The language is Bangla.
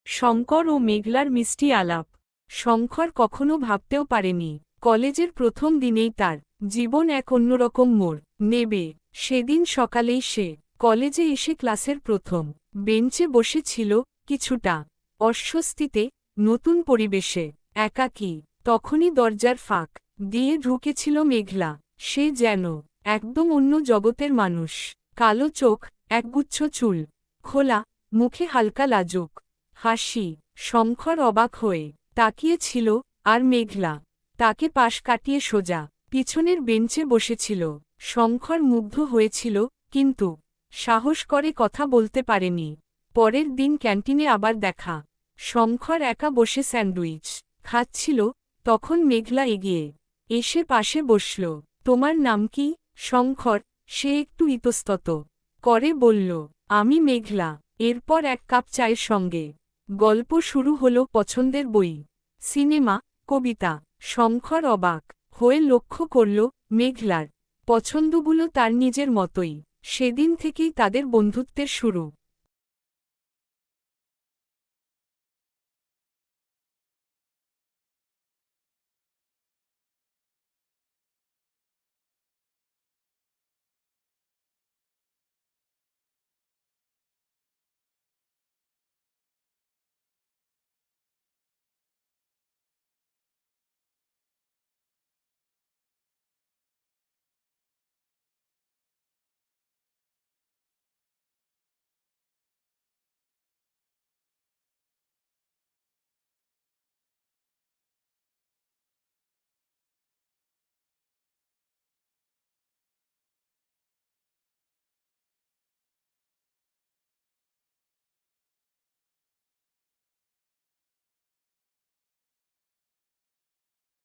শঙ্কর ও মেঘলার মিষ্টি আলাপ। শঙ্কর কখনো ভাবতেও পারেনি কলেজের প্রথম দিনেই তার জীবন এক অন্যরকম মোড় নেবে। সেদিন সকালেই সে কলেজে এসে ক্লাসের প্রথম বেঞ্চে বসেছিল, কিছুটা অস্বস্তিতে, নতুন পরিবেশে একাকী। তখনই দরজার ফাঁক দিয়ে ঢুকেছিল মেঘলা। সে যেন একদম অন্য জগতের মানুষ। কালো চোখ, একগুচ্ছ চুল, খোলা মুখে হালকা লাজুক হাসি। শঙ্কর অবাক হয়ে তাকিয়েছিল, আর মেঘলা তাকে পাশ কাটিয়ে সোজা পিছনের বেঞ্চে বসেছিল। শঙ্কর মুগ্ধ হয়েছিল, কিন্তু সাহস করে কথা বলতে পারেনি। পরের দিন ক্যান্টিনে আবার দেখা। শঙ্কর একা বসে স্যান্ডউইচ খাচ্ছিল, তখন মেঘলা এগিয়ে এসে পাশে বসল। তোমার নাম কি? শঙ্কর সে একটু ইতস্তত করে বলল, আমি মেঘলা। এরপর এক কাপ চায়ের সঙ্গে গল্প শুরু হলো, পছন্দের বই, সিনেমা, কবিতা। শঙ্কর অবাক হয়ে লক্ষ্য করল মেঘলার পছন্দগুলো তার নিজের মতোই। সেদিন থেকেই তাদের বন্ধুত্বের শুরু।